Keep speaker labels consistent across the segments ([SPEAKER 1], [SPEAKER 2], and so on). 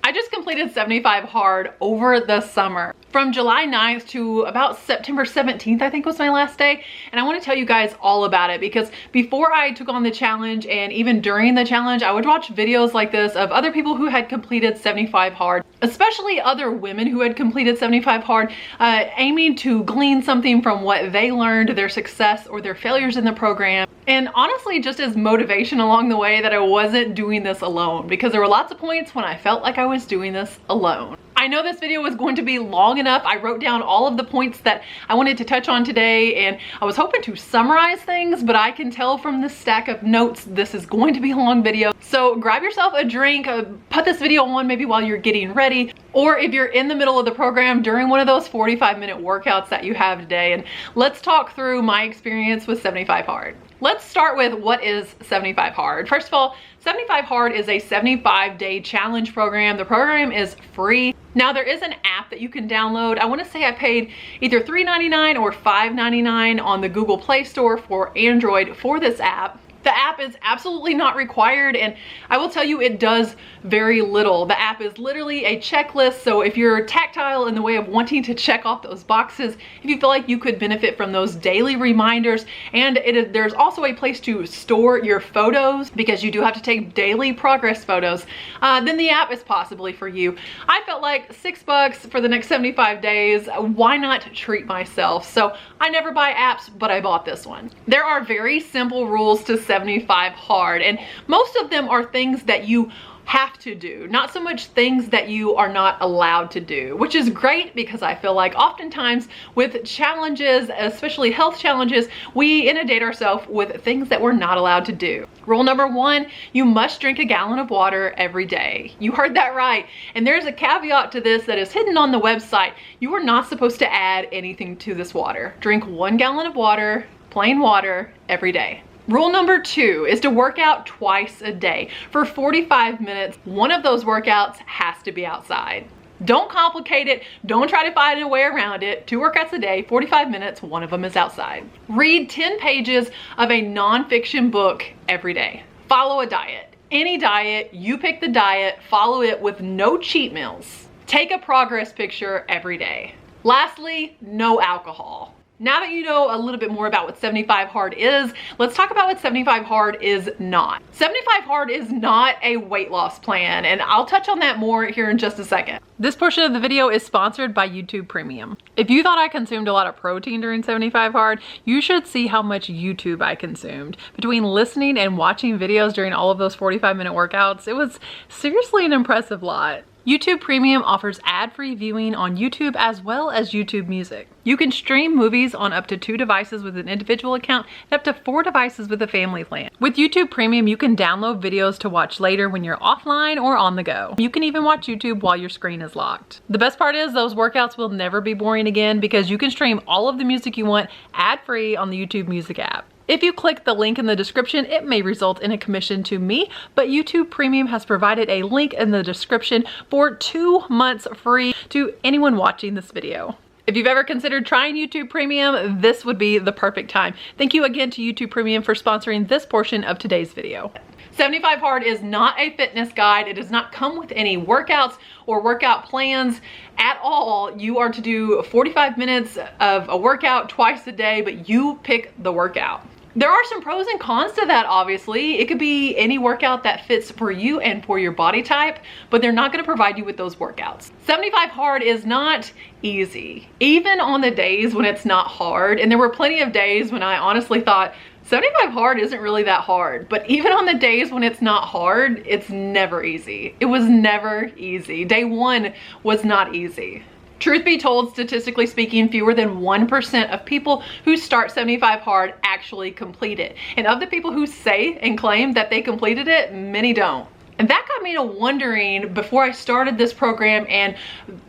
[SPEAKER 1] I just completed 75 hard over the summer. From July 9th to about September 17th, I think was my last day. And I want to tell you guys all about it because before I took on the challenge and even during the challenge, I would watch videos like this of other people who had completed 75 hard, especially other women who had completed 75 hard, aiming to glean something from what they learned, their success or their failures in the program. And honestly, just as motivation along the way that I wasn't doing this alone, because there were lots of points when I felt like I was doing this alone. I know this video was going to be long enough. I wrote down all of the points that I wanted to touch on today, and I was hoping to summarize things, but I can tell from this stack of notes, this is going to be a long video. So grab yourself a drink, put this video on maybe while you're getting ready, or if you're in the middle of the program during one of those 45-minute workouts that you have today, and let's talk through my experience with 75 hard. Let's start with what is 75 hard. First of all, 75 hard is a 75-day challenge program. The program is free. Now there is an app that you can download. I want to say I paid either $3.99 or $5.99 on the Google Play Store for Android for this app. The app is absolutely not required, and I will tell you it does very little. The app is literally a checklist, so if you're tactile in the way of wanting to check off those boxes, if you feel like you could benefit from those daily reminders, and there's also a place to store your photos because you do have to take daily progress photos, then the app is possibly for you. I felt like $6 for the next 75 days. Why not treat myself? So I never buy apps, but I bought this one. There are very simple rules to 75 hard, and most of them are things that you have to do, not so much things that you are not allowed to do, which is great because I feel like oftentimes with challenges, especially health challenges, we inundate ourselves with things that we're not allowed to do. Rule number 1, you must drink a gallon of water every day. You heard that right. And there's a caveat to this that is hidden on the website. You are not supposed to add anything to this water. Drink 1 gallon of water, plain water, every day. Rule number 2 is to work out twice a day for 45 minutes. One of those workouts has to be outside. Don't complicate it. Don't try to find a way around it. 2 workouts a day, 45 minutes, one of them is outside. Read 10 pages of a nonfiction book every day. Follow a diet. Any diet, you pick the diet, follow it with no cheat meals. Take a progress picture every day. Lastly, no alcohol. Now that you know a little bit more about what 75 hard is, let's talk about what 75 hard is not. 75 hard is not a weight loss plan, and I'll touch on that more here in just a second. This portion of the video is sponsored by YouTube Premium. If you thought I consumed a lot of protein during 75 hard, you should see how much YouTube I consumed. Between listening and watching videos during all of those 45-minute workouts, it was seriously an impressive lot. YouTube Premium offers ad-free viewing on YouTube as well as YouTube Music. You can stream movies on up to 2 devices with an individual account and up to 4 devices with a family plan. With YouTube Premium, you can download videos to watch later when you're offline or on the go. You can even watch YouTube while your screen is locked. The best part is those workouts will never be boring again because you can stream all of the music you want ad-free on the YouTube Music app. If you click the link in the description, it may result in a commission to me, but YouTube Premium has provided a link in the description for 2 months free to anyone watching this video. If you've ever considered trying YouTube Premium, this would be the perfect time. Thank you again to YouTube Premium for sponsoring this portion of today's video. 75 hard is not a fitness guide. It does not come with any workouts or workout plans at all. You are to do 45 minutes of a workout twice a day, but you pick the workout. There are some pros and cons to that, obviously. It could be any workout that fits for you and for your body type, but they're not gonna provide you with those workouts. 75 hard is not easy, even on the days when it's not hard. And there were plenty of days when I honestly thought, 75 hard isn't really that hard, but even on the days when it's not hard, it's never easy. It was never easy. Day 1 was not easy. Truth be told, statistically speaking, fewer than 1% of people who start 75 hard actually complete it. And of the people who say and claim that they completed it, many don't. And that got me to wondering before I started this program and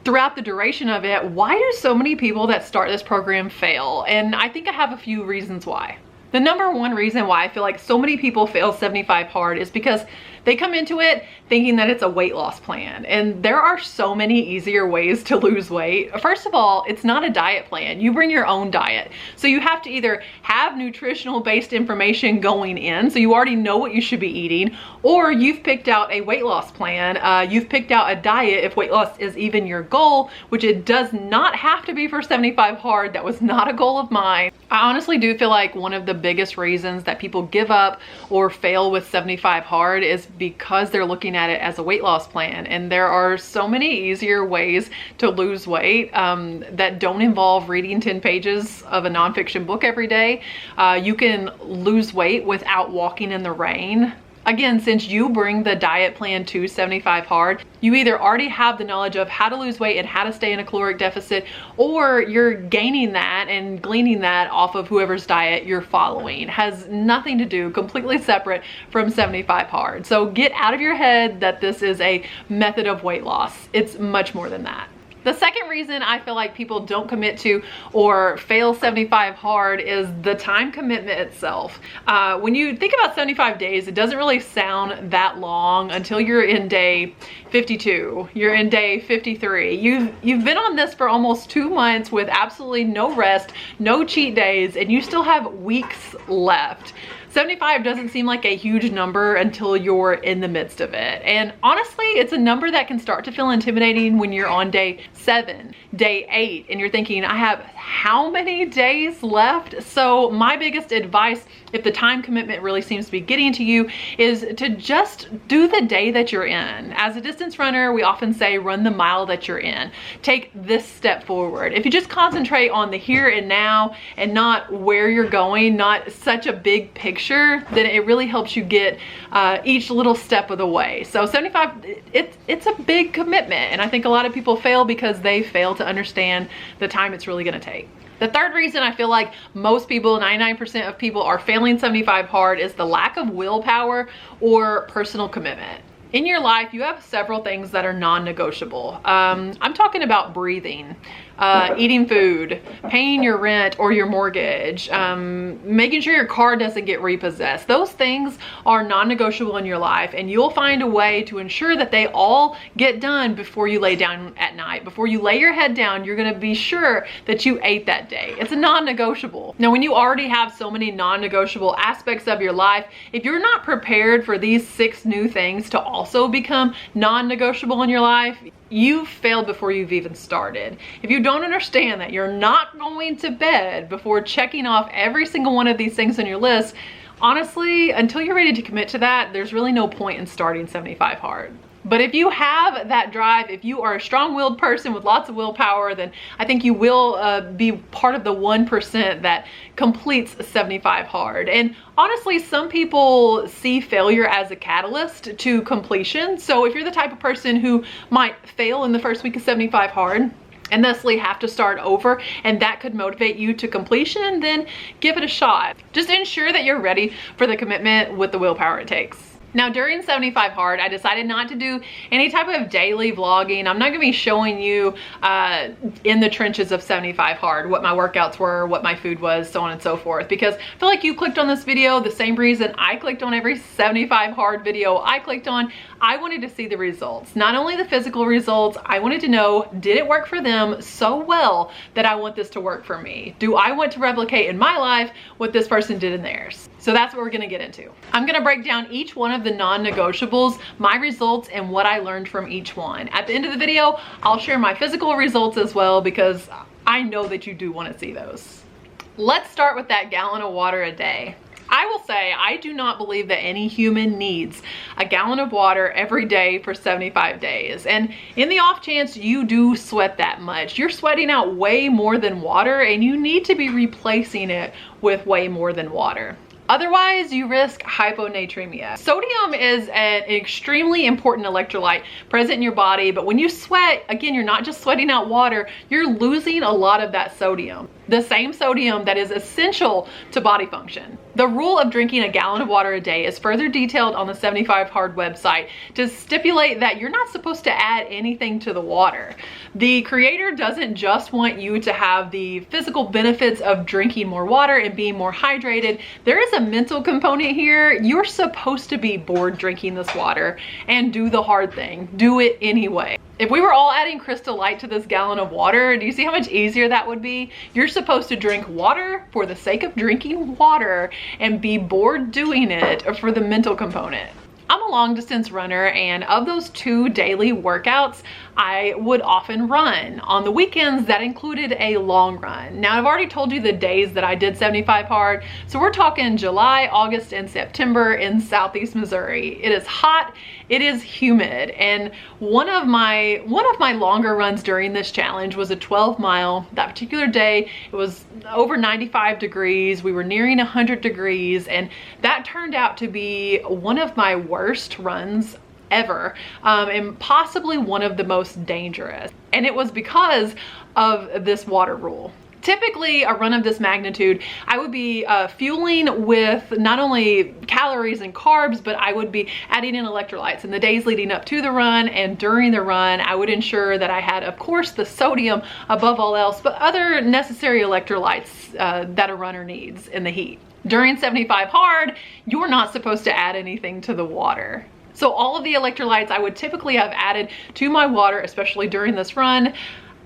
[SPEAKER 1] throughout the duration of it, why do so many people that start this program fail? And I think I have a few reasons why. The number one reason why I feel like so many people fail 75 hard is because they come into it thinking that it's a weight loss plan. And there are so many easier ways to lose weight. First of all, it's not a diet plan. You bring your own diet. So you have to either have nutritional based information going in, so you already know what you should be eating, or you've picked out a weight loss plan. You've picked out a diet if weight loss is even your goal, which it does not have to be for 75 hard. That was not a goal of mine. I honestly do feel like one of the biggest reasons that people give up or fail with 75 hard is because they're looking at it as a weight loss plan. And there are so many easier ways to lose weight that don't involve reading 10 pages of a nonfiction book every day. You can lose weight without walking in the rain. Again, since you bring the diet plan to 75 hard, you either already have the knowledge of how to lose weight and how to stay in a caloric deficit, or you're gaining that and gleaning that off of whoever's diet you're following. It has nothing to do, completely separate from 75 hard. So get out of your head that this is a method of weight loss. It's much more than that. The second reason I feel like people don't commit to or fail 75 hard is the time commitment itself. When you think about 75 days, it doesn't really sound that long until you're in day 52, you're in day 53. You've been on this for almost 2 months with absolutely no rest, no cheat days, and you still have weeks left. 75 doesn't seem like a huge number until you're in the midst of it. And honestly, it's a number that can start to feel intimidating when you're on day 7, day 8, and you're thinking, I have how many days left? So my biggest advice, if the time commitment really seems to be getting to you, is to just do the day that you're in. As a distance runner, we often say run the mile that you're in. Take this step forward. If you just concentrate on the here and now and not where you're going, not such a big picture, then it really helps you get each little step of the way. So 75, it's a big commitment, and I think a lot of people fail because they fail to understand the time it's really going to take. The third reason I feel like most people, 99% of people, are failing 75 hard is the lack of willpower or personal commitment. In your life, you have several things that are non-negotiable. I'm talking about breathing, eating food, paying your rent or your mortgage, making sure your car doesn't get repossessed. Those things are non-negotiable in your life, and you'll find a way to ensure that they all get done before you lay down at night. Before you lay your head down, you're gonna be sure that you ate that day. It's a non-negotiable. Now, when you already have so many non-negotiable aspects of your life, if you're not prepared for these 6 new things to also become non-negotiable in your life, you've failed before you've even started. If you don't understand that you're not going to bed before checking off every single one of these things on your list, honestly, until you're ready to commit to that, there's really no point in starting 75 hard. But if you have that drive, if you are a strong-willed person with lots of willpower, then I think you will be part of the 1% that completes 75 hard. And honestly, some people see failure as a catalyst to completion. So if you're the type of person who might fail in the first week of 75 hard, and thusly have to start over, and that could motivate you to completion, then give it a shot. Just ensure that you're ready for the commitment with the willpower it takes. Now, during 75 hard, I decided not to do any type of daily vlogging. I'm not gonna be showing you in the trenches of 75 hard, what my workouts were, what my food was, so on and so forth, because I feel like you clicked on this video the same reason I clicked on every 75 hard video I clicked on. I wanted to see the results, not only the physical results. I wanted to know, did it work for them so well that I want this to work for me? Do I want to replicate in my life what this person did in theirs? So that's what we're gonna get into. I'm gonna break down each one of the non-negotiables, my results, and what I learned from each one. At the end of the video, I'll share my physical results as well, because I know that you do want to see those. Let's start with that gallon of water a day. I will say, I do not believe that any human needs a gallon of water every day for 75 days. And in the off chance you do sweat that much, you're sweating out way more than water, and you need to be replacing it with way more than water. Otherwise, you risk hyponatremia. Sodium is an extremely important electrolyte present in your body, but when you sweat, again, you're not just sweating out water, you're losing a lot of that sodium. the same sodium that is essential to body function. The rule of drinking a gallon of water a day is further detailed on the 75 Hard website to stipulate that you're not supposed to add anything to the water. The creator doesn't just want you to have the physical benefits of drinking more water and being more hydrated. There is a mental component here. You're supposed to be bored drinking this water and do the hard thing. Do it anyway. If we were all adding Crystal Light to this gallon of water, do you see how much easier that would be? You're supposed to drink water for the sake of drinking water and be bored doing it for the mental component. I'm a long distance runner, and of those 2 daily workouts, I would often run. On the weekends, that included a long run. Now, I've already told you the days that I did 75 Hard, so we're talking July, August, and September in Southeast Missouri. It is hot, it is humid, and one of my longer runs during this challenge was a 12-mile. That particular day, it was over 95 degrees. We were nearing 100 degrees, and that turned out to be one of my worst runs ever, and possibly one of the most dangerous. And it was because of this water rule. Typically, a run of this magnitude, I would be fueling with not only calories and carbs, but I would be adding in electrolytes in the days leading up to the run, and during the run, I would ensure that I had, of course, the sodium above all else, but other necessary electrolytes that a runner needs in the heat. During 75 Hard, you're not supposed to add anything to the water. So all of the electrolytes I would typically have added to my water, especially during this run,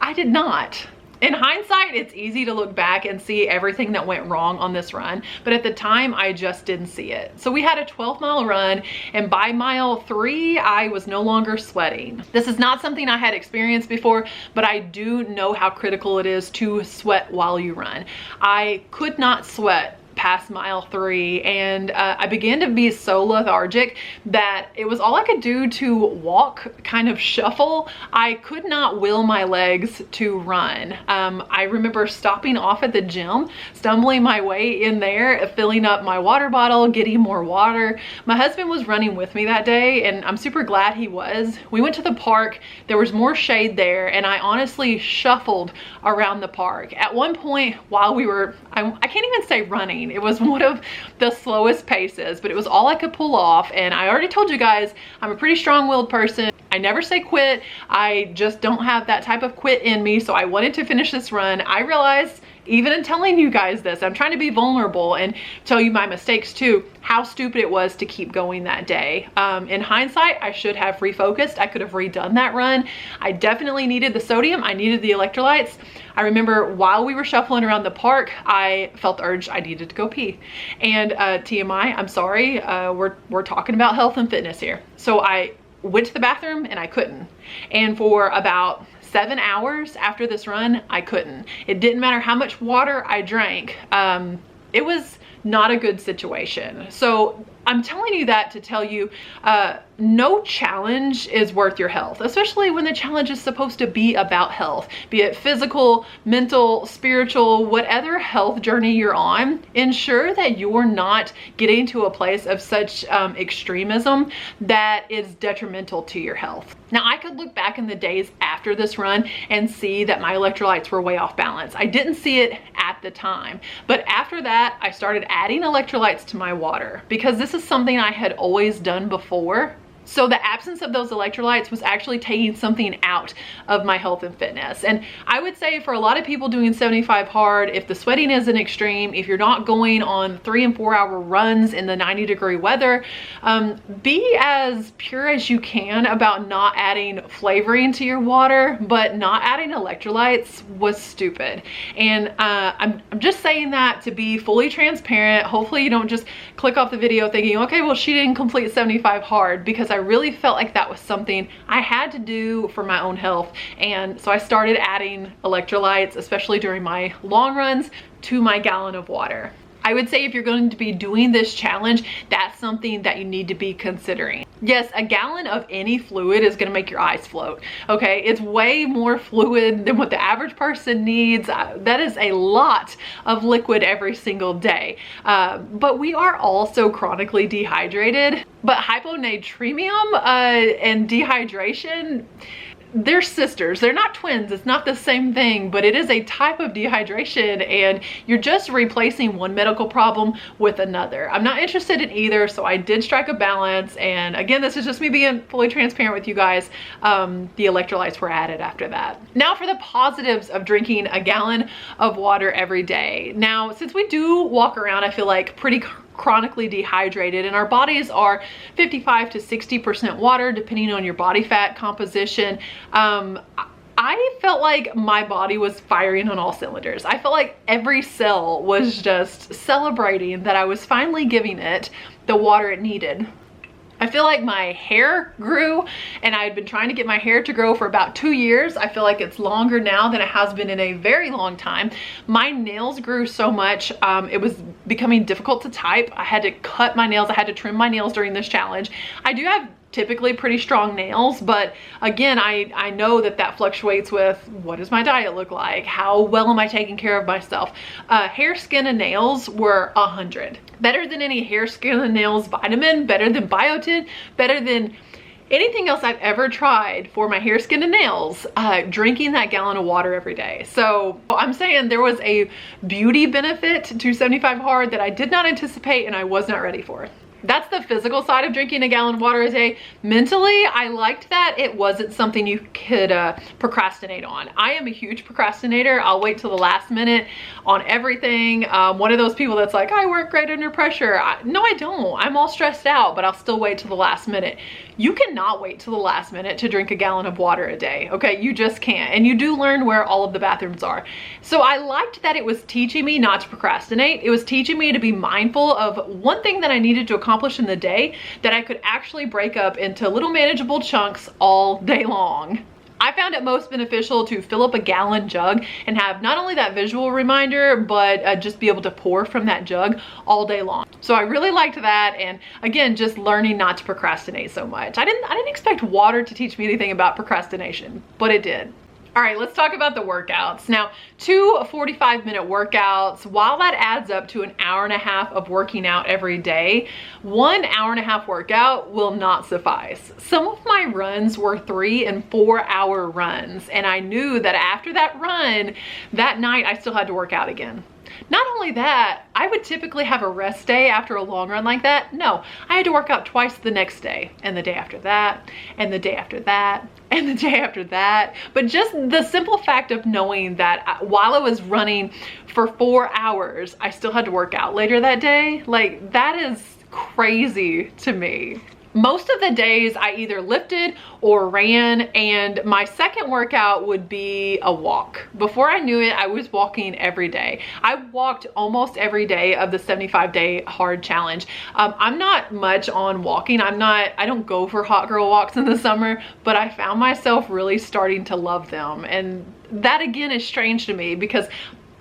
[SPEAKER 1] I did not. In hindsight, it's easy to look back and see everything that went wrong on this run, but at the time, I just didn't see it. So we had a 12-mile run, and by mile 3, I was no longer sweating. This is not something I had experienced before, but I do know how critical it is to sweat while you run. I could not sweat past mile 3, and I began to be so lethargic that it was all I could do to walk, kind of shuffle. I could not will my legs to run. I remember stopping off at the gym, stumbling my way in there, filling up my water bottle, getting more water. My husband was running with me that day, and I'm super glad he was. We went to the park. There was more shade there, and I honestly shuffled around the park. At one point while we were, I can't even say running, it was one of the slowest paces, but it was all I could pull off. And I already told you guys, I'm a pretty strong-willed person. I never say quit. I just don't have that type of quit in me. So I wanted to finish this run. I realized, even in telling you guys this, I'm trying to be vulnerable and tell you my mistakes too, how stupid it was to keep going that day. In hindsight, I should have refocused. I could have redone that run. I definitely needed the sodium. I needed the electrolytes. I remember while we were shuffling around the park, I felt the urge I needed to go pee. And TMI, I'm sorry, we're talking about health and fitness here. So I went to the bathroom and I couldn't. And for about 7 hours after this run, I couldn't. It didn't matter how much water I drank. It was not a good situation. So I'm telling you that to tell you, no challenge is worth your health, especially when the challenge is supposed to be about health, be it physical, mental, spiritual, whatever health journey you're on. Ensure that you're not getting to a place of such extremism that is detrimental to your health. Now, I could look back in the days after this run and see that my electrolytes were way off balance. I didn't see it at the time, but after that, I started adding electrolytes to my water because this is something I had always done before. So the absence of those electrolytes was actually taking something out of my health and fitness. And I would say for a lot of people doing 75 Hard, if the sweating isn't extreme, if you're not going on 3 and 4 hour runs in the 90-degree weather, be as pure as you can about not adding flavoring to your water, but not adding electrolytes was stupid. And I'm just saying that to be fully transparent. Hopefully you don't just click off the video thinking, okay, well, she didn't complete 75 Hard, because I really felt like that was something I had to do for my own health. And so I started adding electrolytes, especially during my long runs, to my gallon of water. I would say if you're going to be doing this challenge, that's something that you need to be considering. Yes, a gallon of any fluid is going to make your eyes float. Okay, it's way more fluid than what the average person needs. That is a lot of liquid every single day. But we are also chronically dehydrated. But hyponatremia and dehydration, they're sisters. They're not twins. It's not the same thing, but it is a type of dehydration, and you're just replacing one medical problem with another. I'm not interested in either, so I did strike a balance. And again, this is just me being fully transparent with you guys. The electrolytes were added after that. Now for the positives of drinking a gallon of water every day. Now, since we do walk around, I feel like pretty chronically dehydrated, and our bodies are 55 to 60% water depending on your body fat composition. I felt like my body was firing on all cylinders. I felt like every cell was just celebrating that I was finally giving it the water it needed. I feel like my hair grew, and I had been trying to get my hair to grow for about 2 years. I feel like it's longer now than it has been in a very long time. My nails grew so much, it was becoming difficult to type. I had to cut my nails. I had to trim my nails during this challenge. I do have typically pretty strong nails, but again, I know that fluctuates with what does my diet look like, how well am I taking care of myself. Hair, skin, and nails were 100. Better than any hair, skin, and nails vitamin, better than biotin, better than anything else I've ever tried for my hair, skin, and nails, drinking that gallon of water every day. So I'm saying there was a beauty benefit to 75 hard that I did not anticipate and I was not ready for. That's the physical side of drinking a gallon of water a day. Mentally, I liked that it wasn't something you could procrastinate on. I am a huge procrastinator. I'll wait till the last minute on everything. One of those people that's like, I work great under pressure. No, I don't. I'm all stressed out, but I'll still wait till the last minute. You cannot wait till the last minute to drink a gallon of water a day, okay? You just can't. And you do learn where all of the bathrooms are. So I liked that it was teaching me not to procrastinate. It was teaching me to be mindful of one thing that I needed to accomplish in the day that I could actually break up into little manageable chunks all day long. I found it most beneficial to fill up a gallon jug and have not only that visual reminder, but just be able to pour from that jug all day long. So I really liked that. And again, just learning not to procrastinate so much. I didn't expect water to teach me anything about procrastination, but it did. All right, let's talk about the workouts. Now, 2 45-minute workouts, while that adds up to an hour and a half of working out every day, 1 hour and a half workout will not suffice. Some of my runs were 3 and 4 hour runs, and I knew that after that run, that night I still had to work out again. Not only that, I would typically have a rest day after a long run like that. No, I had to work out twice the next day, and the day after that, and the day after that, and the day after that. But just the simple fact of knowing that while I was running for 4 hours, I still had to work out later that day, like that is crazy to me. Most of the days I either lifted or ran, and my second workout would be a walk. Before I knew it, I was walking every day. I walked almost every day of the 75-day hard challenge. I'm not much on walking. I don't go for hot girl walks in the summer, but I found myself really starting to love them. And that again is strange to me because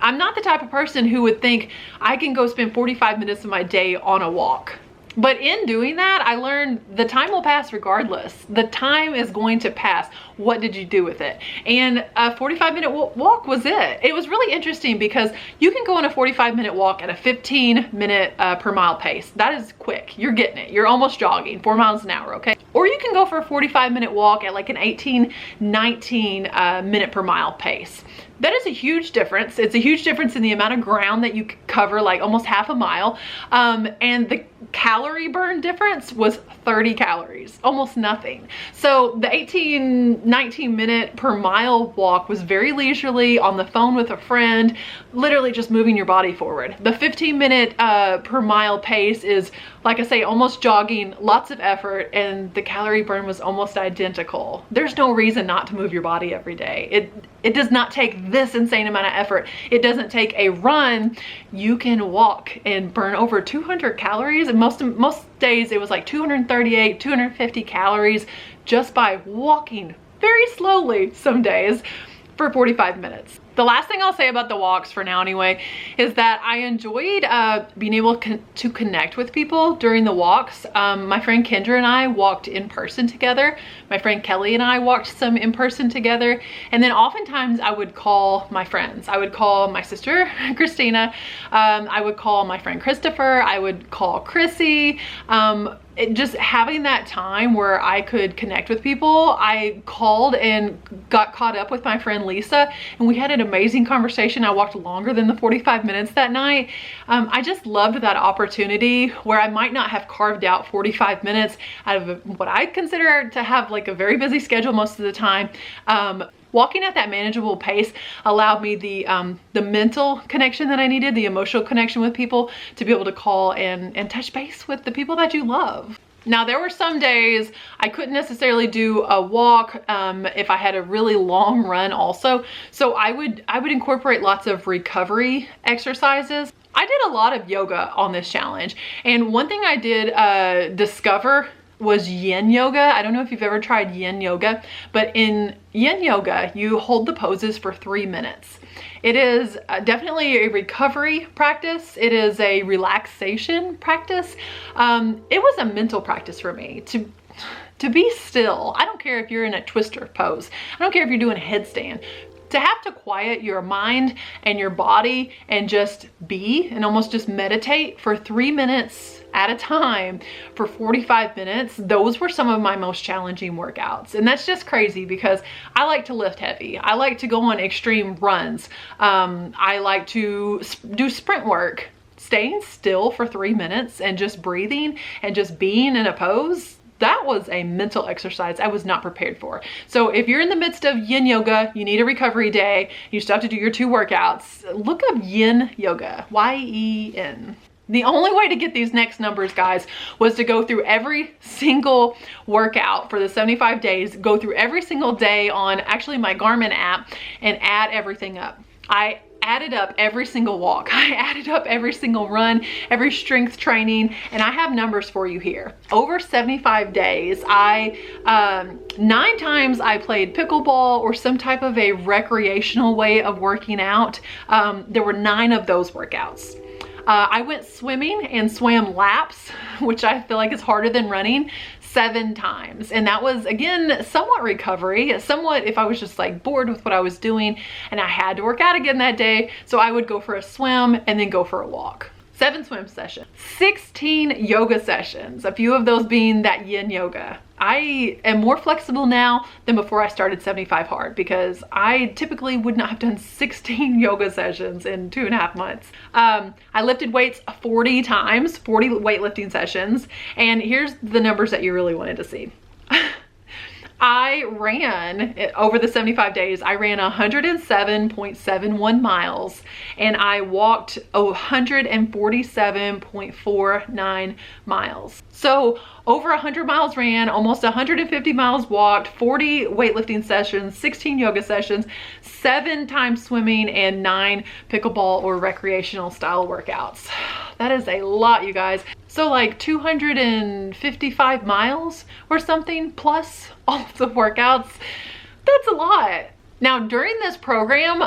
[SPEAKER 1] I'm not the type of person who would think I can go spend 45 minutes of my day on a walk. But in doing that, I learned the time will pass regardless. The time is going to pass. What did you do with it? And a 45-minute walk was it. It was really interesting because you can go on a 45-minute walk at a 15-minute per mile pace. That is quick. You're getting it. You're almost jogging 4 miles an hour, okay? Or you can go for a 45-minute walk at like an 18, 19 minute per mile pace. That is a huge difference. It's a huge difference in the amount of ground that you cover, like almost half a mile. And the calorie burn difference was 30 calories, almost nothing. So the 18, 19 minute per mile walk was very leisurely, on the phone with a friend, literally just moving your body forward. The 15-minute per mile pace is, like I say, almost jogging, lots of effort, and the calorie burn was almost identical. There's no reason not to move your body every day. It does not take this insane amount of effort. It doesn't take a run. You can walk and burn over 200 calories. And most days it was like 238, 250 calories just by walking very slowly some days for 45 minutes. The last thing I'll say about the walks for now anyway is that I enjoyed being able to connect with people during the walks. My friend Kendra and I walked in person together. My friend Kelly and I walked some in person together. And then oftentimes I would call my friends. I would call my sister, Christina. I would call my friend Christopher. I would call Chrissy. just having that time where I could connect with people, I called and got caught up with my friend Lisa, and we had an amazing conversation. I walked longer than the 45 minutes that night. I just loved that opportunity where I might not have carved out 45 minutes out of what I consider to have like a very busy schedule most of the time. Walking at that manageable pace allowed me the mental connection that I needed, the emotional connection with people, to be able to call and touch base with the people that you love. Now, there were some days I couldn't necessarily do a walk if I had a really long run also. So I would incorporate lots of recovery exercises. I did a lot of yoga on this challenge. And one thing I did discover was yin yoga. I don't know if you've ever tried yin yoga, but in yin yoga, you hold the poses for 3 minutes. It is definitely a recovery practice. It is a relaxation practice. It was a mental practice for me to be still. I don't care if you're in a twister pose. I don't care if you're doing a headstand. To have to quiet your mind and your body and just be and almost just meditate for 3 minutes at a time for 45 minutes, those were some of my most challenging workouts. And that's just crazy because I like to lift heavy. I like to go on extreme runs. I like to do sprint work. Staying still for 3 minutes and just breathing and just being in a pose, that was a mental exercise I was not prepared for. So if you're in the midst of yin yoga, you need a recovery day, you still have to do your 2 workouts, look up yin yoga, Y-E-N. The only way to get these next numbers, guys, was to go through every single workout for the 75 days, go through every single day on actually my Garmin app and add everything up. I added up every single walk. I added up every single run, every strength training, and I have numbers for you here. Over 75 days, 9 times I played pickleball or some type of a recreational way of working out. There were 9 of those workouts. I went swimming and swam laps, which I feel like is harder than running, 7 times. And that was, again, somewhat recovery, somewhat if I was just like bored with what I was doing and I had to work out again that day. So I would go for a swim and then go for a walk. 7 swim sessions, 16 yoga sessions, a few of those being that yin yoga. I am more flexible now than before I started 75 Hard because I typically would not have done 16 yoga sessions in 2.5 months. I lifted weights 40 times, 40 weightlifting sessions, and here's the numbers that you really wanted to see. I ran, over the 75 days, I ran 107.71 miles and I walked 147.49 miles. So over 100 miles ran, almost 150 miles walked, 40 weightlifting sessions, 16 yoga sessions, 7 times swimming, and 9 pickleball or recreational style workouts. That is a lot, you guys. So like 255 miles or something plus all of the workouts. That's a lot. Now during this program,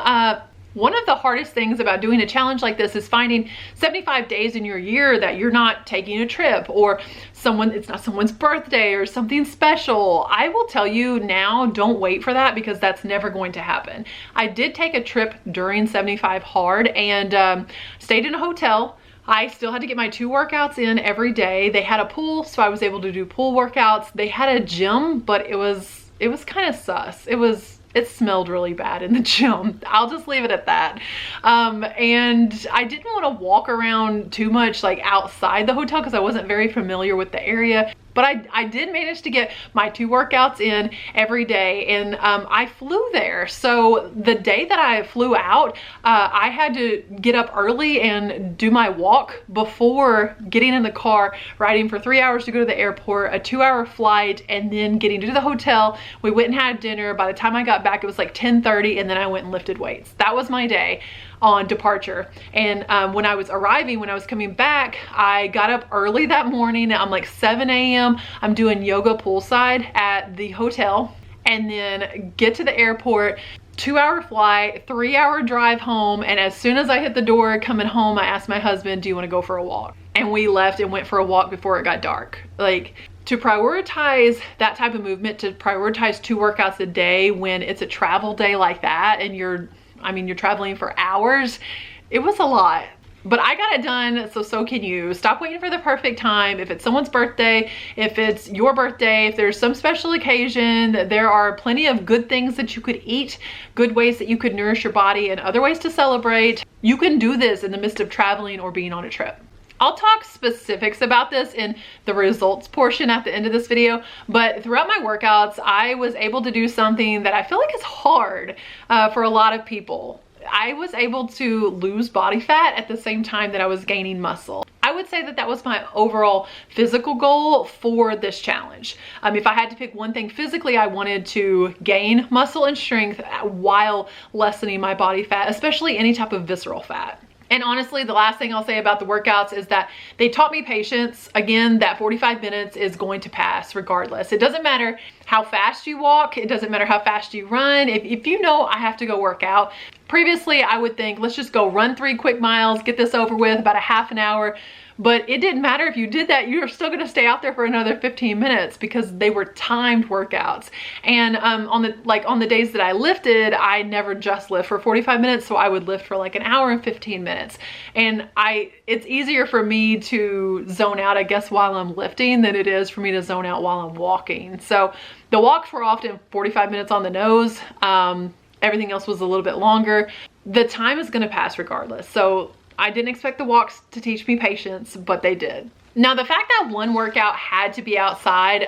[SPEAKER 1] one of the hardest things about doing a challenge like this is finding 75 days in your year that you're not taking a trip or it's not someone's birthday or something special. I will tell you now, don't wait for that because that's never going to happen. I did take a trip during 75 Hard and stayed in a hotel. I still had to get my 2 workouts in every day. They had a pool, so I was able to do pool workouts. They had a gym, but it was kind of sus. It smelled really bad in the gym. I'll just leave it at that. And I didn't want to walk around too much like outside the hotel because I wasn't very familiar with the area. But I did manage to get my 2 workouts in every day, and I flew there. So the day that I flew out, I had to get up early and do my walk before getting in the car, riding for 3 hours to go to the airport, a 2-hour flight, and then getting to the hotel. We went and had dinner. By the time I got back, it was like 10:30, and then I went and lifted weights. That was my day on departure. And when I was arriving, when I was coming back, I got up early that morning. I'm like 7 a.m. I'm doing yoga poolside at the hotel and then get to the airport, 2-hour flight, 3-hour drive home. And as soon as I hit the door coming home, I asked my husband, do you want to go for a walk? And we left and went for a walk before it got dark. Like, to prioritize that type of movement, to prioritize 2 workouts a day when it's a travel day like that and you're traveling for hours, it was a lot. But I got it done, so can you. Stop waiting for the perfect time. If it's someone's birthday, if it's your birthday, if there's some special occasion, there are plenty of good things that you could eat, good ways that you could nourish your body, and other ways to celebrate. You can do this in the midst of traveling or being on a trip. I'll talk specifics about this in the results portion at the end of this video, but throughout my workouts, I was able to do something that I feel like is hard for a lot of people. I was able to lose body fat at the same time that I was gaining muscle. I would say that that was my overall physical goal for this challenge. If I had to pick one thing physically, I wanted to gain muscle and strength while lessening my body fat, especially any type of visceral fat. And honestly, the last thing I'll say about the workouts is that they taught me patience. Again, that 45 minutes is going to pass regardless. It doesn't matter how fast you walk. It doesn't matter how fast you run. If you know I have to go work out, previously I would think, let's just go run 3 quick miles, get this over with, about a half an hour. But it didn't matter if you did that, you're still gonna stay out there for another 15 minutes because they were timed workouts. And on the days that I lifted, I never just lift for 45 minutes, so I would lift for like an hour and 15 minutes. And it's easier for me to zone out, I guess, while I'm lifting than it is for me to zone out while I'm walking. So the walks were often 45 minutes on the nose. Everything else was a little bit longer. The time is gonna pass regardless. So I didn't expect the walks to teach me patience, but they did. Now, the fact that one workout had to be outside,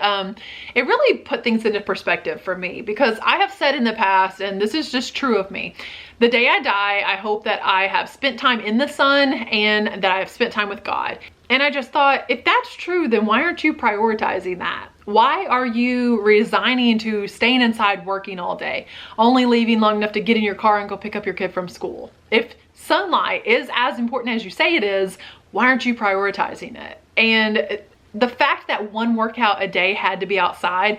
[SPEAKER 1] it really put things into perspective for me, because I have said in the past, and this is just true of me, the day I die, I hope that I have spent time in the sun and that I have spent time with God. And I just thought, if that's true, then why aren't you prioritizing that? Why are you resigning to staying inside working all day, only leaving long enough to get in your car and go pick up your kid from school? If sunlight is as important as you say it is, why aren't you prioritizing it? And the fact that one workout a day had to be outside,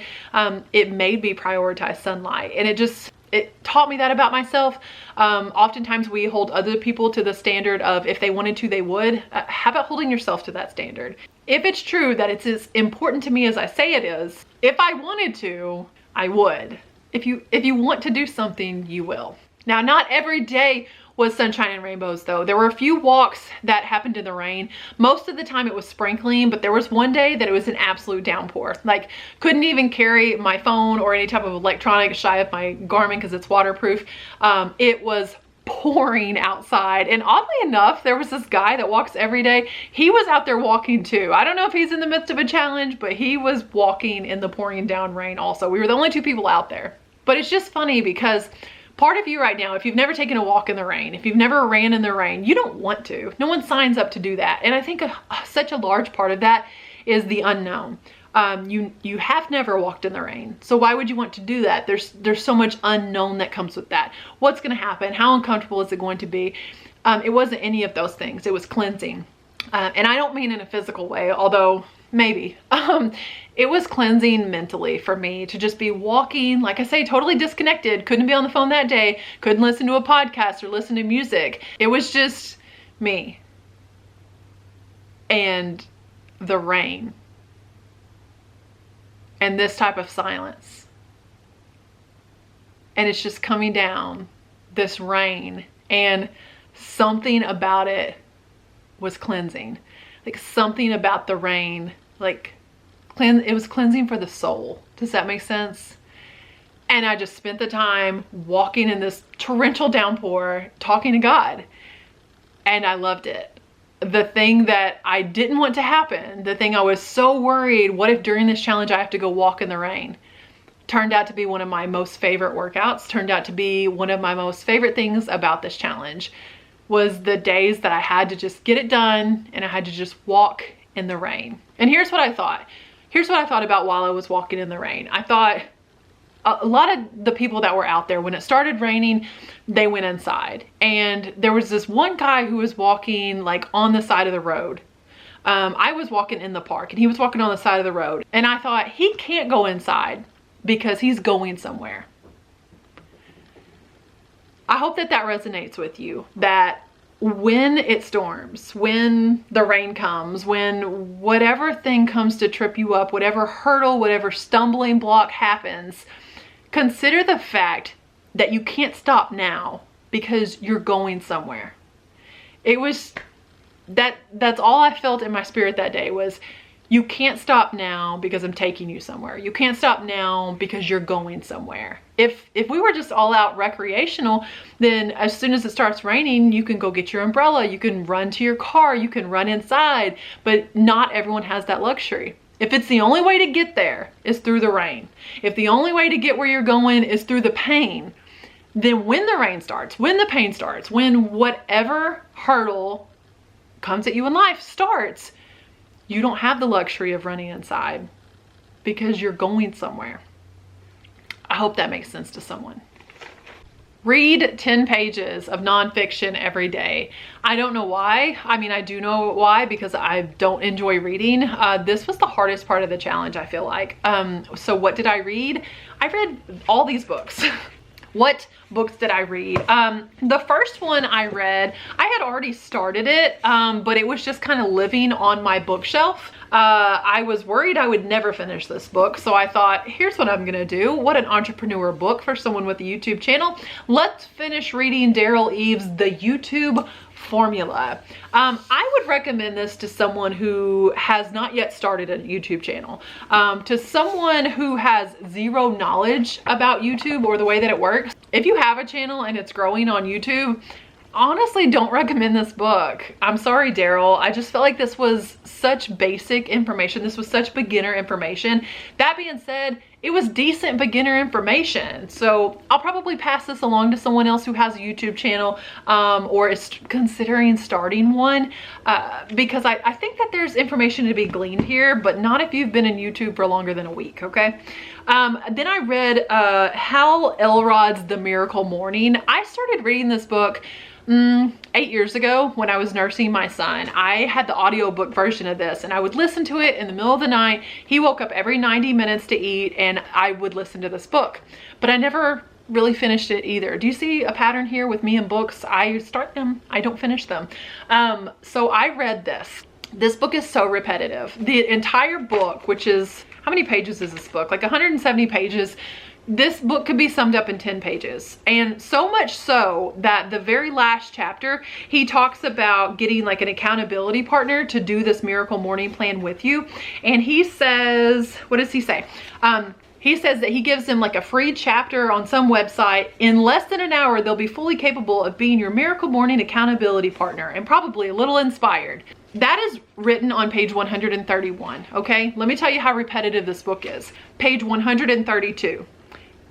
[SPEAKER 1] it made me prioritize sunlight. And it taught me that about myself. Oftentimes we hold other people to the standard of if they wanted to, they would. How about holding yourself to that standard? If it's true that it's as important to me as I say it is, if I wanted to, I would. If you want to do something, you will. Now, not every day was sunshine and rainbows though. There were a few walks that happened in the rain. Most of the time it was sprinkling, but there was one day that it was an absolute downpour. Like, couldn't even carry my phone or any type of electronics shy of my Garmin because it's waterproof. It was pouring outside, and oddly enough, there was this guy that walks every day. He was out there walking too. I don't know if he's in the midst of a challenge, but he was walking in the pouring down rain also. We were the only 2 people out there. But it's just funny because part of you right now, if you've never taken a walk in the rain, if you've never ran in the rain, you don't want to. No one signs up to do that. And I think such a large part of that is the unknown. You have never walked in the rain. So why would you want to do that? There's so much unknown that comes with that. What's going to happen? How uncomfortable is it going to be? It wasn't any of those things. It was cleansing. And I don't mean in a physical way, although maybe. It was cleansing mentally for me to just be walking, like I say, totally disconnected. Couldn't be on the phone that day. Couldn't listen to a podcast or listen to music. It was just me and the rain and this type of silence. And it's just coming down, this rain, and something about it was cleansing. Like, something about the rain, like, it was cleansing for the soul. Does that make sense? And I just spent the time walking in this torrential downpour, talking to God. And I loved it. The thing that I didn't want to happen, the thing I was so worried, what if during this challenge I have to go walk in the rain, turned out to be one of my most favorite workouts, turned out to be one of my most favorite things about this challenge, was the days that I had to just get it done and I had to just walk in the rain. And here's what I thought. Here's what I thought about while I was walking in the rain. I thought a lot of the people that were out there, when it started raining, they went inside. And there was this one guy who was walking like on the side of the road. I was walking in the park and he was walking on the side of the road. And I thought, he can't go inside because he's going somewhere. I hope that that resonates with you, that when it storms, when the rain comes, when whatever thing comes to trip you up, whatever hurdle, whatever stumbling block happens, consider the fact that you can't stop now because you're going somewhere. It was that's all I felt in my spirit that day was, you can't stop now because I'm taking you somewhere. You can't stop now because you're going somewhere. If we were just all out recreational, then as soon as it starts raining, you can go get your umbrella, you can run to your car, you can run inside, but not everyone has that luxury. If it's the only way to get there is through the rain, if the only way to get where you're going is through the pain, then when the rain starts, when the pain starts, when whatever hurdle comes at you in life starts, you don't have the luxury of running inside because you're going somewhere. I hope that makes sense to someone. Read 10 pages of nonfiction every day. I don't know why. I mean, I do know why, because I don't enjoy reading. This was the hardest part of the challenge, I feel like. So what did I read? I read all these books. What books did I read? The first one I read, I had already started it, but it was just kind of living on my bookshelf. I was worried I would never finish this book, so I thought, here's what I'm gonna do. What an entrepreneur book for someone with a YouTube channel. Let's finish reading Daryl Eves' The YouTube Formula. I would recommend this to someone who has not yet started a YouTube channel, to someone who has zero knowledge about YouTube or the way that it works. If you have a channel and it's growing on YouTube, honestly don't recommend this book. I'm sorry, Daryl. I just felt like this was such basic information. This was such beginner information. That being said, it was decent beginner information. So I'll probably pass this along to someone else who has a YouTube channel or is considering starting one, because I think that there's information to be gleaned here, but not if you've been in YouTube for longer than a week, okay? Then I read Hal Elrod's The Miracle Morning. I started reading this book 8 years ago when I was nursing my son. I had the audiobook version of this and I would listen to it in the middle of the night. He woke up every 90 minutes to eat and I would listen to this book, but I never really finished it either. Do you see a pattern here with me and books? I start them, I don't finish them. So I read this. This book is so repetitive. The entire book, which is, how many pages is this book? Like 170 pages. This book could be summed up in 10 pages. And so much so that the very last chapter, he talks about getting like an accountability partner to do this miracle morning plan with you. And he says, what does he say? He says that he gives them like a free chapter on some website. In less than an hour, they'll be fully capable of being your miracle morning accountability partner and probably a little inspired. That is written on page 131, okay? Let me tell you how repetitive this book is. Page 132.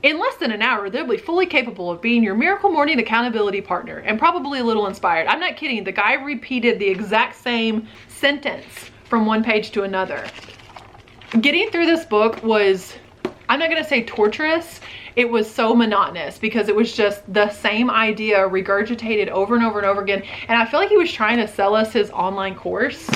[SPEAKER 1] In less than an hour, they'll be fully capable of being your miracle morning accountability partner and probably a little inspired. I'm not kidding. The guy repeated the exact same sentence from one page to another. Getting through this book was, I'm not going to say torturous. It was so monotonous because it was just the same idea regurgitated over and over and over again. And I feel like he was trying to sell us his online course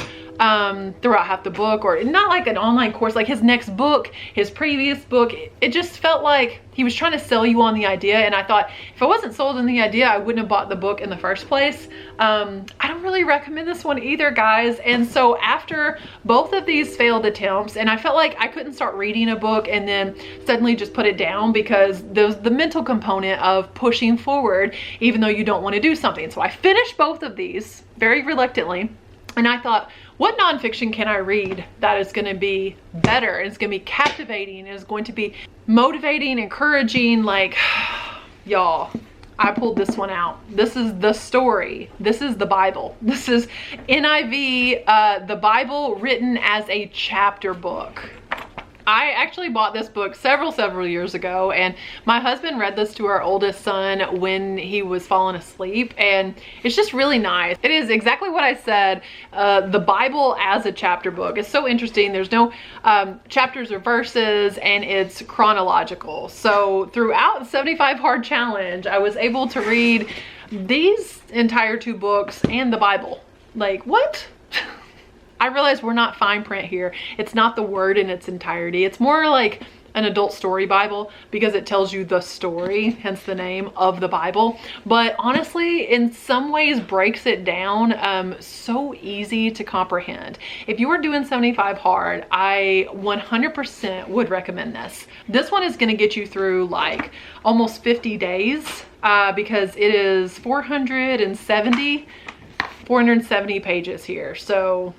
[SPEAKER 1] throughout half the book, or not like an online course, like his next book, his previous book. It just felt like he was trying to sell you on the idea. And I thought, if I wasn't sold on the idea, I wouldn't have bought the book in the first place. I don't really recommend this one either, guys. And so after both of these failed attempts, and I felt like I couldn't start reading a book and then suddenly just put it down, because there's the mental component of pushing forward even though you don't want to do something. So I finished both of these very reluctantly. And I thought, what nonfiction can I read that is going to be better, and it's going to be captivating, and is going to be motivating, encouraging? Like, y'all, I pulled this one out. This is the story. This is the Bible. This is NIV, the Bible written as a chapter book. I actually bought this book several years ago, and my husband read this to our oldest son when he was falling asleep, and it's just really nice. It is exactly what I said, the Bible as a chapter book. It's so interesting. There's no chapters or verses, and it's chronological. So throughout the 75 Hard Challenge, I was able to read these entire 2 books and the Bible. Like, what? I realize we're not fine print here. It's not the word in its entirety. It's more like an adult story Bible because it tells you the story, hence the name of the Bible. But honestly, in some ways breaks it down so easy to comprehend. If you are doing 75 hard, I 100% would recommend this. This one is going to get you through like almost 50 days because it is 470 470 pages here. So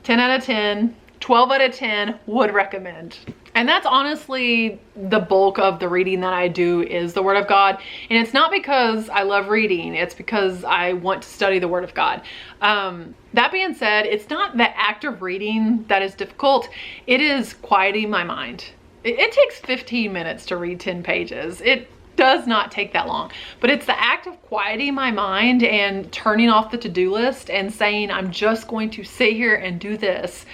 [SPEAKER 1] 10 out of 10, 12 out of 10 would recommend. And that's honestly the bulk of the reading that I do is the Word of God. And it's not because I love reading, it's because I want to study the Word of God. That being said, it's not the act of reading that is difficult. It is quieting my mind. It takes 15 minutes to read 10 pages. It does not take that long, but it's the act of quieting my mind and turning off the to-do list and saying, I'm just going to sit here and do this.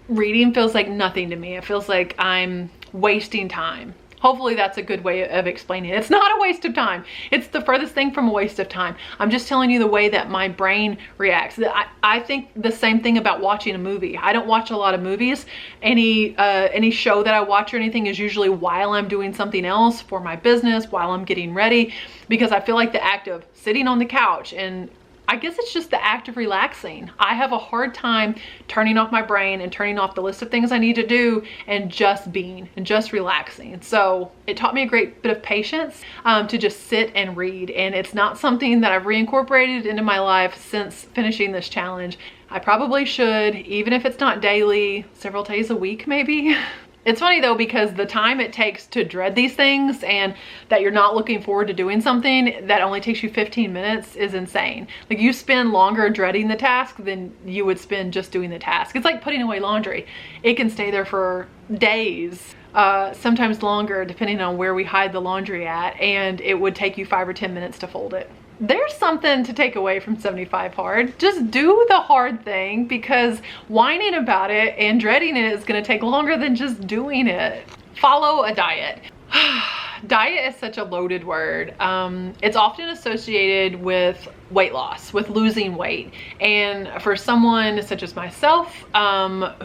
[SPEAKER 1] Reading feels like nothing to me. It feels like I'm wasting time. Hopefully that's a good way of explaining it. It's not a waste of time. It's the furthest thing from a waste of time. I'm just telling you the way that my brain reacts. I think the same thing about watching a movie. I don't watch a lot of movies. Any show that I watch or anything is usually while I'm doing something else for my business, while I'm getting ready, because I feel like the act of sitting on the couch, and I guess it's just the act of relaxing. I have a hard time turning off my brain and turning off the list of things I need to do and just being and just relaxing. So it taught me a great bit of patience to just sit and read. And it's not something that I've reincorporated into my life since finishing this challenge. I probably should, even if it's not daily, several days a week maybe. It's funny though, because the time it takes to dread these things and that you're not looking forward to doing something that only takes you 15 minutes is insane. Like, you spend longer dreading the task than you would spend just doing the task. It's like putting away laundry. It can stay there for days, sometimes longer, depending on where we hide the laundry at, and it would take you 5 or 10 minutes to fold it. There's something to take away from 75 Hard. Just do the hard thing, because whining about it and dreading it is going to take longer than just doing it. Follow a diet. Diet is such a loaded word. It's often associated with weight loss, with losing weight. And for someone such as myself,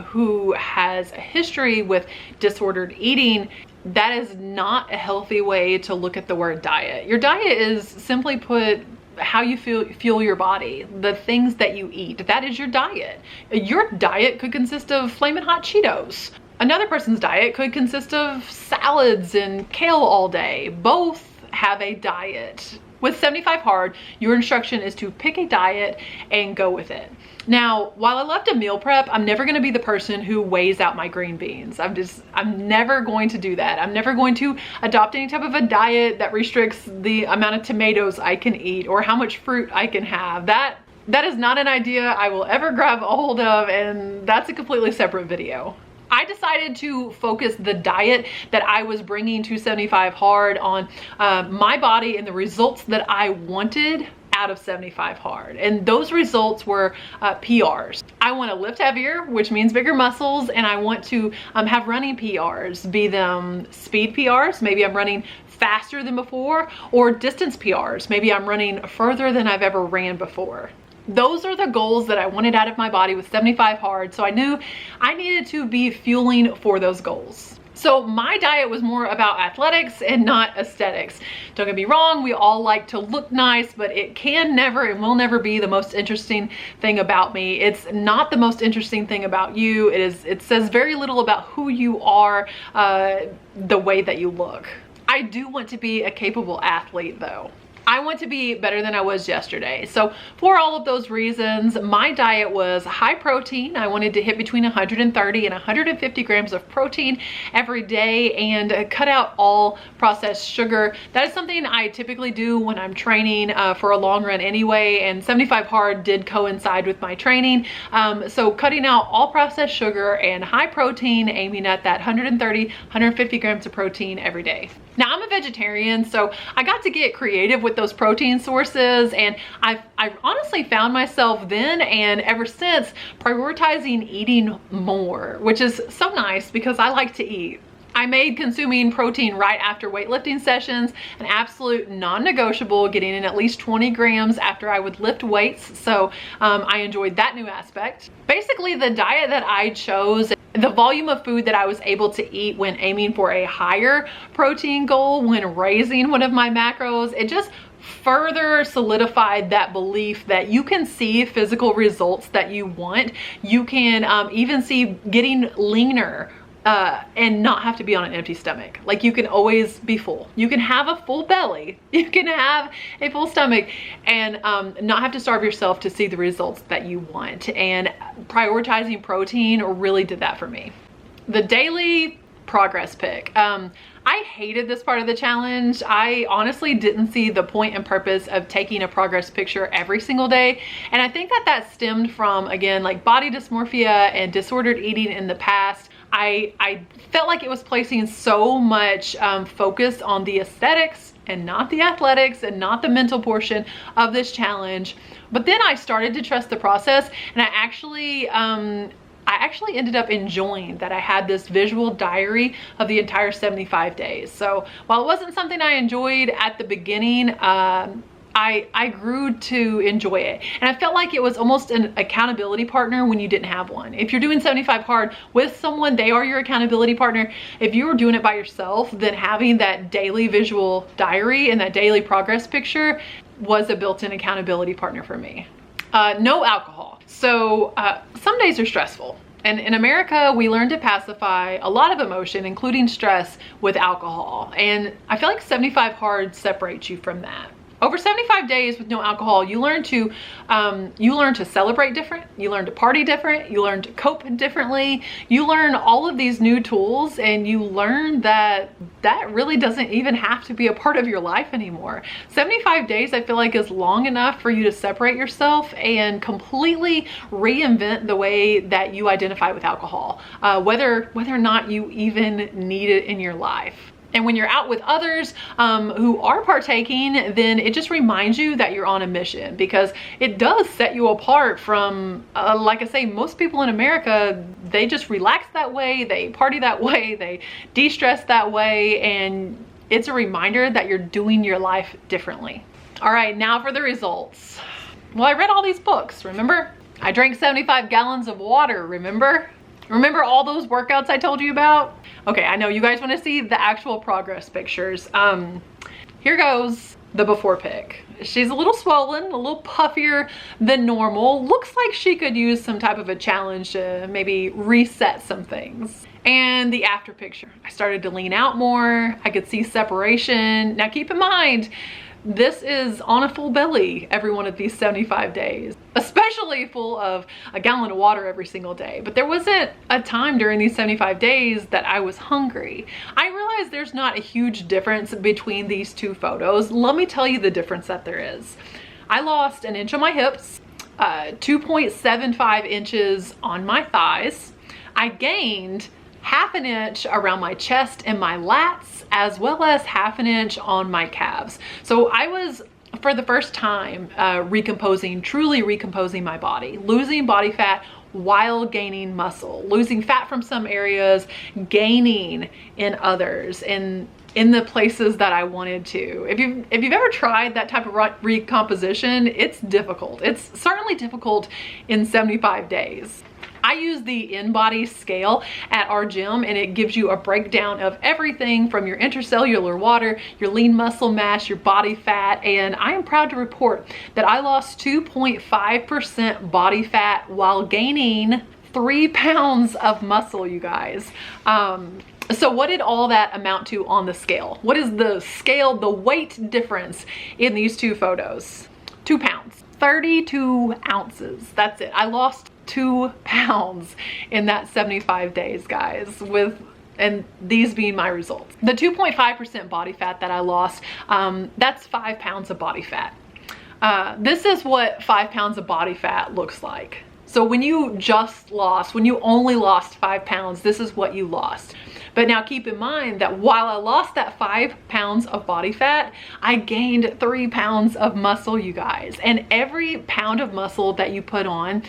[SPEAKER 1] who has a history with disordered eating, that is not a healthy way to look at the word diet. Your diet is, simply put, how you fuel your body, the things that you eat. That is your diet. Your diet could consist of Flamin' Hot Cheetos. Another person's diet could consist of salads and kale all day. Both have a diet. With 75 Hard, your instruction is to pick a diet and go with it. Now, while I love to meal prep, I'm never going to be the person who weighs out my green beans. I'm never going to do that. I'm never going to adopt any type of a diet that restricts the amount of tomatoes I can eat or how much fruit I can have. That is not an idea I will ever grab a hold of, and that's a completely separate video. I decided to focus the diet that I was bringing to 75 Hard on my body and the results that I wanted out of 75 Hard. And those results were PRs. I want to lift heavier, which means bigger muscles, and I want to have running PRs, be them speed PRs, maybe I'm running faster than before, or distance PRs, maybe I'm running further than I've ever ran before. Those are the goals that I wanted out of my body with 75 Hard, so I knew I needed to be fueling for those goals. So my diet was more about athletics and not aesthetics. Don't get me wrong, we all like to look nice, but it can never and will never be the most interesting thing about me. It's not the most interesting thing about you. It says very little about who you are, the way that you look. I do want to be a capable athlete though. I want to be better than I was yesterday. So for all of those reasons, my diet was high protein. I wanted to hit between 130 and 150 grams of protein every day and cut out all processed sugar. That is something I typically do when I'm training for a long run anyway, and 75 Hard did coincide with my training. So cutting out all processed sugar and high protein, aiming at that 130, 150 grams of protein every day. Now, I'm a vegetarian, so I got to get creative with those protein sources, and I've honestly found myself then and ever since prioritizing eating more, which is so nice because I like to eat. I made consuming protein right after weightlifting sessions an absolute non-negotiable, getting in at least 20 grams after I would lift weights. So I enjoyed that new aspect. Basically, the diet that I chose, the volume of food that I was able to eat when aiming for a higher protein goal, when raising one of my macros, it just further solidified that belief that you can see physical results that you want. You can even see getting leaner and not have to be on an empty stomach. Like, you can always be full. You can have a full belly. You can have a full stomach and not have to starve yourself to see the results that you want. And prioritizing protein really did that for me. The daily progress pic. I hated this part of the challenge. I honestly didn't see the point and purpose of taking a progress picture every single day. And I think that stemmed from, again, like body dysmorphia and disordered eating in the past. I felt like it was placing so much focus on the aesthetics and not the athletics and not the mental portion of this challenge. But then I started to trust the process, and I actually ended up enjoying that I had this visual diary of the entire 75 days. So while it wasn't something I enjoyed at the beginning, I grew to enjoy it. And I felt like it was almost an accountability partner when you didn't have one. If you're doing 75 hard with someone, they are your accountability partner. If you were doing it by yourself, then having that daily visual diary and that daily progress picture was a built-in accountability partner for me. No alcohol. So some days are stressful. And in America, we learn to pacify a lot of emotion, including stress, with alcohol. And I feel like 75 hard separates you from that. Over 75 days with no alcohol, you learn to celebrate different, you learn to party different, you learn to cope differently, you learn all of these new tools, and you learn that really doesn't even have to be a part of your life anymore. 75 days, I feel like, is long enough for you to separate yourself and completely reinvent the way that you identify with alcohol, whether or not you even need it in your life. And when you're out with others who are partaking, then it just reminds you that you're on a mission, because it does set you apart from, like I say, most people in America, they just relax that way, they party that way, they de-stress that way, and it's a reminder that you're doing your life differently. All right, now for the results. Well, I read all these books, remember? I drank 75 gallons of water, remember? Remember all those workouts I told you about? Okay, I know you guys want to see the actual progress pictures. Here goes the before pic. She's a little swollen, a little puffier than normal. Looks like she could use some type of a challenge to maybe reset some things. And the after picture. I started to lean out more. I could see separation. Now keep in mind, this is on a full belly every one of these 75 days, especially full of a gallon of water every single day. But there wasn't a time during these 75 days that I was hungry. I realized there's not a huge difference between these two photos. Let me tell you the difference that there is. I lost an inch on my hips, 2.75 inches on my thighs. I gained half an inch around my chest and my lats, as well as half an inch on my calves. So I was, for the first time, truly recomposing my body, losing body fat while gaining muscle, losing fat from some areas, gaining in others, and in the places that I wanted to. If you've ever tried that type of recomposition, it's difficult. It's certainly difficult in 75 days. I use the InBody scale at our gym, and it gives you a breakdown of everything from your intercellular water, your lean muscle mass, your body fat, and I am proud to report that I lost 2.5% body fat while gaining 3 pounds of muscle, you guys. So what did all that amount to on the scale? What is the scale, the weight difference in these two photos? 2 pounds, 32 ounces. That's it. I lost 2 pounds in that 75 days, guys, and these being my results. The 2.5% body fat that I lost, that's 5 pounds of body fat. This is what 5 pounds of body fat looks like. So when you only lost 5 pounds, this is what you lost. But now keep in mind that while I lost that 5 pounds of body fat, I gained 3 pounds of muscle, you guys. And every pound of muscle that you put on,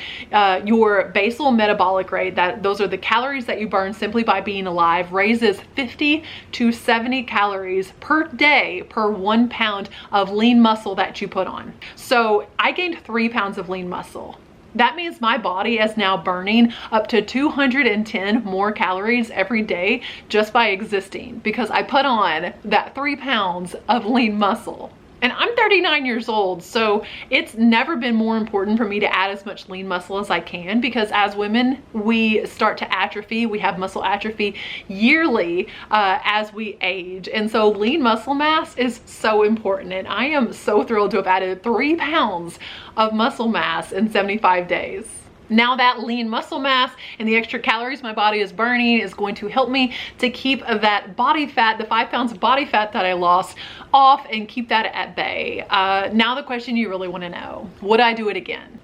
[SPEAKER 1] your basal metabolic rate, those are the calories that you burn simply by being alive, raises 50 to 70 calories per day per 1 pound of lean muscle that you put on. So I gained 3 pounds of lean muscle. That means my body is now burning up to 210 more calories every day just by existing, because I put on that 3 pounds of lean muscle. And I'm 39 years old, so it's never been more important for me to add as much lean muscle as I can, because as women, we start to atrophy. We have muscle atrophy yearly as we age. And so lean muscle mass is so important. And I am so thrilled to have added 3 pounds of muscle mass in 75 days. Now that lean muscle mass and the extra calories my body is burning is going to help me to keep that body fat, the 5 pounds of body fat that I lost, off and keep that at bay. Now the question you really want to know, would I do it again?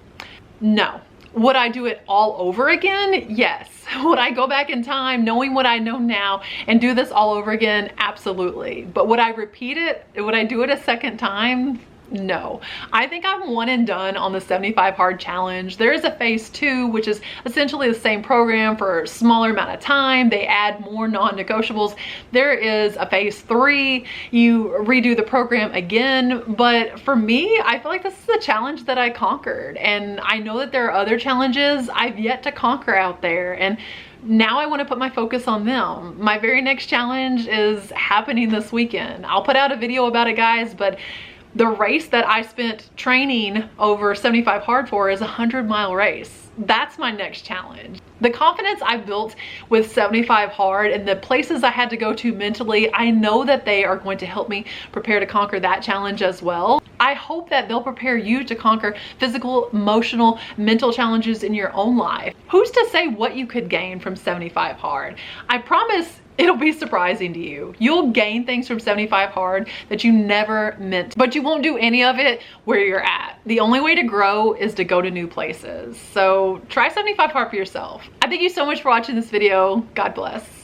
[SPEAKER 1] No. Would I do it all over again? Yes. Would I go back in time knowing what I know now and do this all over again? Absolutely. But would I repeat it? Would I do it a second time? No. I think I'm one and done on the 75 hard challenge. There is a phase 2, which is essentially the same program for a smaller amount of time. They add more non-negotiables. There is a phase 3. You redo the program again. But for me, I feel like this is a challenge that I conquered. And I know that there are other challenges I've yet to conquer out there. And now I want to put my focus on them. My very next challenge is happening this weekend. I'll put out a video about it, guys, but the race that I spent training over 75 hard for is a 100-mile race. That's my next challenge. The confidence I built with 75 hard and the places I had to go to mentally, I know that they are going to help me prepare to conquer that challenge as well. I hope that they'll prepare you to conquer physical, emotional, mental challenges in your own life. Who's to say what you could gain from 75 hard? I promise it'll be surprising to you. You'll gain things from 75 hard that you never meant, but you won't do any of it where you're at. The only way to grow is to go to new places. So try 75 hard for yourself. I thank you so much for watching this video. God bless.